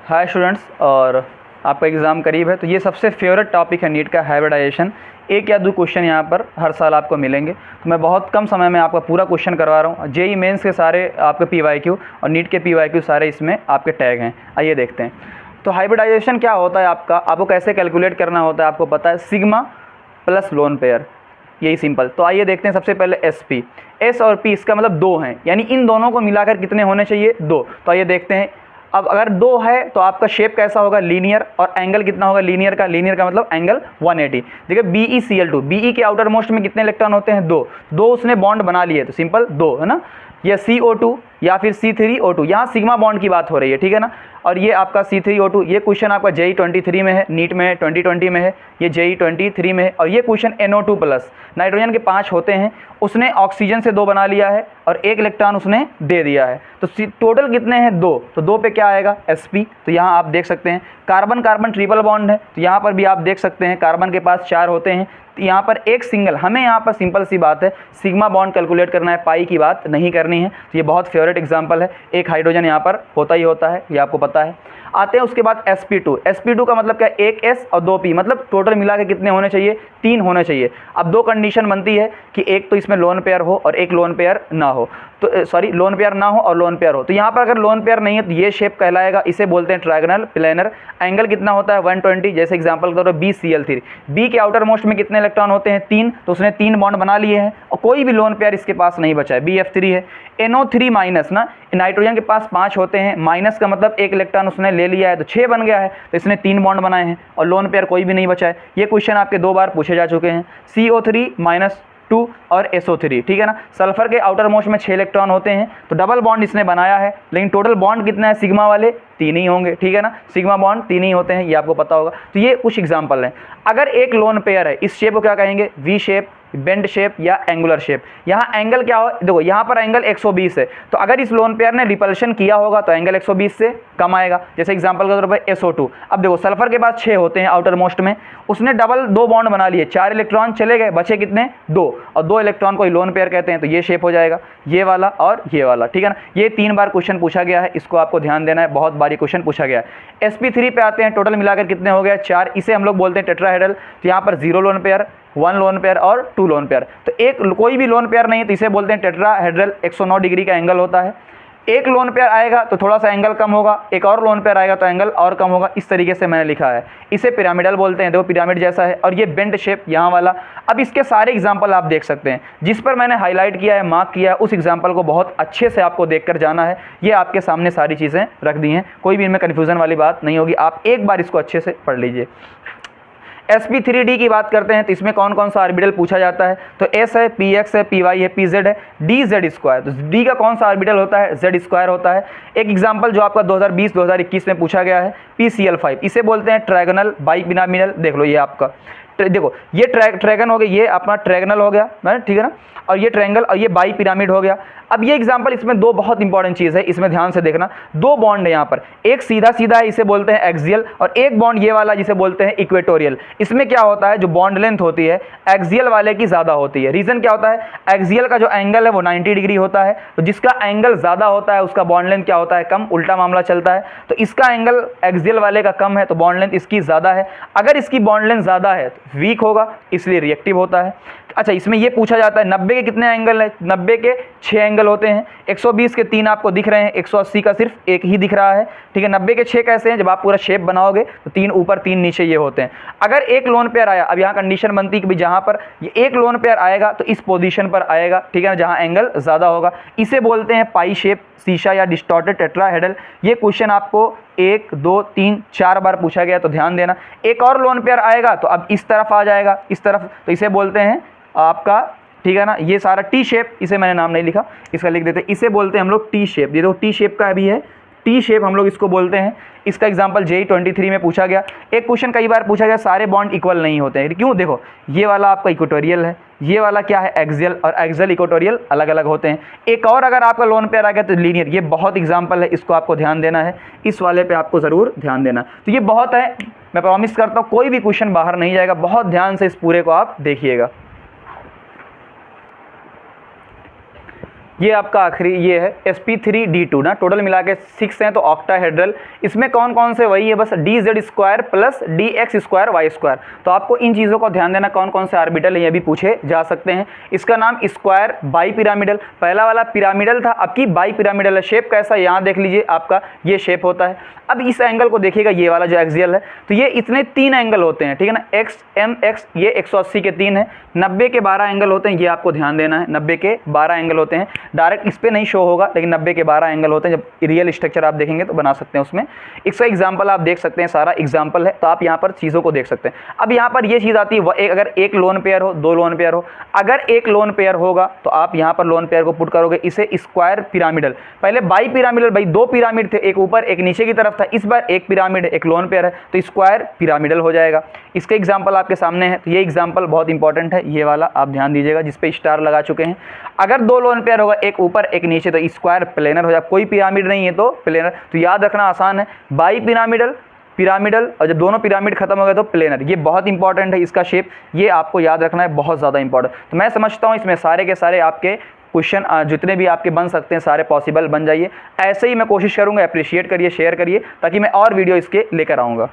Hi students, और आपका exam करीब है तो ये सबसे फेवरेट टॉपिक है नीट का हाइब्रिडाइजेशन। एक या दो क्वेश्चन यहाँ पर हर साल आपको मिलेंगे, तो मैं बहुत कम समय में आपका पूरा क्वेश्चन करवा रहा हूँ। जेई मेंस के सारे आपके पीवाईक्यू और नीट के पीवाईक्यू सारे इसमें आपके टैग हैं। आइए देखते हैं। तो हाइब्रिडाइजेशन क्या होता है, आपको कैसे कैलकुलेट करना होता है आपको पता है, सिग्मा प्लस लोन पेयर, यही सिंपल। तो आइए देखते हैं। सबसे पहले SP, S और P इसका मतलब दो हैं, यानी इन दोनों को मिलाकर कितने होने चाहिए, दो। तो आइए देखते हैं। अब अगर दो है तो आपका शेप कैसा होगा, लीनियर, और एंगल कितना होगा लीनियर का मतलब एंगल 180। देखिए BeCl2, BE के आउटर मोस्ट में कितने इलेक्ट्रॉन होते हैं, दो। दो उसने बॉन्ड बना लिए तो सिंपल दो है ना। ये CO2 या फिर C3O2, यहाँ सिग्मा बॉन्ड की बात हो रही है, ठीक है ना। और ये आपका C3O2, ये क्वेश्चन आपका JEE 23 में है, नीट में 2020 में है, ये JEE 23 में है। और ये क्वेश्चन NO2 प्लस, नाइट्रोजन के 5 होते हैं, उसने ऑक्सीजन से 2 बना लिया है और 1 इलेक्ट्रॉन उसने दे दिया है। तो टोटल कितने हैं, 2। तो 2 पे क्या आएगा, SP। तो यहाँ आप देख सकते हैं कार्बन कार्बन ट्रिपल बॉन्ड है, तो यहाँ पर भी आप देख सकते हैं कार्बन के पास 4 होते हैं, तो यहाँ पर एक सिंगल, हमें यहाँ पर सिंपल सी बात है सिग्मा बॉन्ड कैलकुलेट करना है, पाई की बात नहीं करनी है। तो ये बहुत फेवरेट एग्जांपल है, एक हाइड्रोजन यहाँ पर होता ही होता है, ये आपको पता है। आते हैं उसके बाद sp2 का मतलब क्या, एक S और 2 P, मतलब टोटल मिला के कितने होने चाहिए, 3 होने चाहिए। अब दो कंडीशन बनती है कि एक तो इसमें लोन पेयर हो और एक लोन पेयर ना हो, तो सॉरी लोन पेयर ना हो और लोन पेयर हो। तो यहाँ पर अगर लोन पेयर नहीं है तो ये शेप कहलाएगा, इसे बोलते हैं ट्रायगोनल प्लेनर। एंगल कितना होता है 120, जैसे एग्जांपल करो BCl3, B के आउटर मोस्ट में कितने इलेक्ट्रॉन होते हैं, 3, तो उसने 3 बॉन्ड बना लिए हैं और कोई भी लोन पेयर इसके पास नहीं बचा है, BF3 है। NO3 माइनस ना, नाइट्रोजन के पास 5 होते हैं, माइनस का मतलब एक इलेक्ट्रॉन उसने ले लिया है तो 6 बन गया है, तो इसने 3 बॉन्ड बनाए हैं और लोन पेयर कोई भी नहीं बचा है। ये क्वेश्चन आपके 2 बार पूछे जा चुके हैं। CO3 -2 और SO3, ठीक है ना। सल्फर के आउटर मोस्ट में 6 इलेक्ट्रॉन होते हैं, तो डबल बॉन्ड इसने बनाया है, लेकिन टोटल बॉन्ड कितना है, सिग्मा वाले 3 ही होंगे, ठीक है ना। सिग्मा बॉन्ड 3 ही होते हैं, ये आपको पता होगा। तो ये कुछ एग्जांपल हैं। अगर एक लोन पेयर है, इस शेप को क्या कहेंगे, V शेप, बेंड शेप या एंगुलर शेप। यहाँ एंगल क्या हो, देखो यहाँ पर एंगल 120 है, तो अगर इस लोन पेयर ने रिपल्शन किया होगा तो एंगल 120 से कम आएगा। जैसे एग्जांपल के तौर पर SO2, अब देखो सल्फर के पास 6 होते हैं आउटर मोस्ट में, उसने डबल 2 बॉन्ड बना लिए, 4 इलेक्ट्रॉन चले गए, बचे कितने, 2, और 2 इलेक्ट्रॉन को लोन पेयर कहते हैं, तो ये शेप हो जाएगा, ये वाला और ये वाला, ठीक है ना। ये 3 बार क्वेश्चन पूछा गया है, इसको आपको ध्यान देना है, बहुत बारी क्वेश्चन पूछा गया है। SP3 पे आते हैं, टोटल मिलाकर कितने हो गए, 4, इसे हम लोग बोलते हैं टेट्राहेड्रल। तो यहाँ पर 0 लोन पेयर, 1 लोन पेयर और 2 लोन पेयर, तो एक कोई भी लोन पेयर नहीं तो इसे बोलते हैं टेट्राहेड्रल। 109 डिग्री का एंगल होता है। एक लोन पेयर आएगा तो थोड़ा सा एंगल कम होगा, एक और लोन पेयर आएगा तो एंगल और कम होगा, इस तरीके से मैंने लिखा है। इसे पिरामिडल बोलते हैं, देखो पिरामिड जैसा है, और ये बेंट शेप यहाँ वाला। अब इसके सारे एग्जाम्पल आप देख सकते हैं, जिस पर मैंने हाईलाइट किया है, मार्क किया है, उस एग्जाम्पल को बहुत अच्छे से आपको देखकर जाना है। ये आपके सामने सारी चीज़ें रख दी हैं, कोई भी इनमें कन्फ्यूजन वाली बात नहीं होगी, आप एक बार इसको अच्छे से पढ़ लीजिए। sp3d की बात करते हैं तो इसमें कौन कौन सा ऑर्बिटल पूछा जाता है, तो S है, Px है, Py है, Pz है, dz²। तो d का कौन सा ऑर्बिटल होता है, z² होता है। एक एग्जांपल जो आपका 2020-2021 में पूछा गया है, PCl5, इसे बोलते हैं ट्रायगोनल बाइपिरामिडल। देख लो ये आपका, देखो ये ट्रैगन हो गया, ये अपना ट्रैगनल हो गया, ठीक है ना, और ये ट्रायंगल और ये बाई पिरामिड हो गया। अब ये एग्जांपल, इसमें 2 बहुत इंपॉर्टेंट चीज़ है, इसमें ध्यान से देखना। 2 बॉन्ड है यहाँ पर, एक सीधा सीधा है, इसे बोलते हैं एक्सियल, और एक बॉन्ड ये वाला जिसे बोलते हैं इक्वेटोरियल। इसमें क्या होता है, जो बॉन्ड लेंथ होती है एक्सियल वाले की ज़्यादा होती है। रीज़न क्या होता है, एक्सियल का जो एंगल है वो 90 डिग्री होता है, तो जिसका एंगल ज़्यादा होता है उसका बॉन्ड लेंथ क्या होता है, कम, उल्टा मामला चलता है। तो इसका एंगल एक्सियल वाले का कम है तो बॉन्ड लेंथ इसकी ज़्यादा है। अगर इसकी बॉन्ड लेंथ ज़्यादा है तो वीक होगा, इसलिए रिएक्टिव होता है। अच्छा, इसमें ये पूछा जाता है 90 के कितने एंगल है, 90 के 6 एंगल होते हैं, 120 के 3 आपको दिख रहे हैं, 180 का सिर्फ 1 ही दिख रहा है, ठीक है। 90 के 6 कैसे हैं, जब आप पूरा शेप बनाओगे तो 3 ऊपर 3 नीचे ये होते हैं। अगर एक लोन पेयर आया, अब यहाँ कंडीशन बनती है कि जहाँ पर ये एक लोन पेयर आएगा तो इस पोजीशन पर आएगा, ठीक है ना, जहाँ एंगल ज़्यादा होगा, इसे बोलते हैं पाई शेप, शीशा या डिस्टॉर्टेड टेट्राहेड्रल। ये क्वेश्चन आपको 1, 2, 3, 4 बार पूछा गया, तो ध्यान देना। एक और लोन पेयर आएगा तो अब इस तरफ आ जाएगा, इस तरफ, तो इसे बोलते हैं आपका, ठीक है ना, ये सारा टी शेप, इसे मैंने नाम नहीं लिखा, इसका लिख देते हैं, इसे बोलते हैं हम लोग टी शेप। ये देखो टी शेप का भी है, टी शेप हम लोग इसको बोलते हैं। इसका एग्जांपल JEE 23 में पूछा गया। एक क्वेश्चन कई बार पूछा गया, सारे बॉन्ड इक्वल नहीं होते हैं, क्यों, देखो ये वाला आपका इक्वेटोरियल है, ये वाला क्या है एक्सियल, और एक्सियल इक्वेटोरियल अलग अलग होते हैं। एक और अगर आपका लोन पेयर आ गया तो लीनियर। ये बहुत एग्जाम्पल है, इसको आपको ध्यान देना है, इस वाले पे आपको ज़रूर ध्यान देना। तो ये बहुत है, मैं प्रॉमिस करता हूँ कोई भी क्वेश्चन बाहर नहीं जाएगा, बहुत ध्यान से इस पूरे को आप देखिएगा। ये आपका आखिरी ये है sp3d2 ना, टोटल मिला के 6 हैं तो ऑक्टाहेड्रल। इसमें कौन कौन से वही है बस dz² प्लस dx² y²। तो आपको इन चीज़ों को ध्यान देना, कौन कौन से ऑर्बिटल है ये भी पूछे जा सकते हैं। इसका नाम स्क्वायर बाई पिरामिडल, पहला वाला पिरामिडल था, अब की बाई पिरामिडल है। शेप कैसा है यहाँ देख लीजिए, आपका ये शेप होता है। अब इस एंगल को देखिएगा, ये वाला जो एक्सियल है, तो ये इतने 3 एंगल होते हैं, ठीक है ना, x m x, ये 180 के 3 है, 90 के 12 एंगल होते हैं, ये आपको ध्यान देना है, 90 के 12 एंगल होते हैं। डायरेक्ट इस पर नहीं शो होगा, लेकिन 90 के 12 एंगल होते हैं। जब रियल स्ट्रक्चर आप देखेंगे तो बना सकते हैं उसमें। इसका एग्जाम्पल आप देख सकते हैं, सारा एग्जाम्पल है, तो आप यहाँ पर चीज़ों को देख सकते हैं। अब यहाँ पर ये चीज़ आती है, अगर एक लोन पेयर हो, 2 लोन पेयर हो, अगर एक लोन पेयर होगा तो आप यहाँ पर लोन पेयर को पुट करोगे, इसे स्क्वायर पिरामिडल। पहले बाई पिरामिडल, भाई 2 पिरामिड थे, एक ऊपर एक नीचे की तरफ था, इस बार एक पिरामिड एक लोन पेयर है, तो स्क्वायर पिरामिडल हो जाएगा। इसके एग्जाम्पल आपके सामने है, तो ये एग्जाम्पल बहुत इंपॉर्टेंट है, ये वाला आप ध्यान दीजिएगा, जिस पे स्टार लगा चुके हैं। अगर 2 लोन पेयर होगा, एक ऊपर एक नीचे, तो स्क्वायर प्लेनर हो जाएगा। कोई पिरामिड नहीं है तो प्लेनर। तो याद रखना आसान है, बाई पिरामिडल, पिरामिडल, और जब दोनों पिरामिड खत्म हो गए तो प्लेनर। ये बहुत इंपॉर्टेंट है, इसका शेप ये आपको याद रखना है, बहुत ज़्यादा इंपॉर्टेंट। तो मैं समझता हूँ इसमें सारे के सारे आपके क्वेश्चन जितने भी आपके बन सकते हैं सारे पॉसिबल बन जाइए। ऐसे ही मैं कोशिश करूँगा, अप्रिशिएट करिए, शेयर करिए, ताकि मैं और वीडियो इसके लेकर आऊँगा।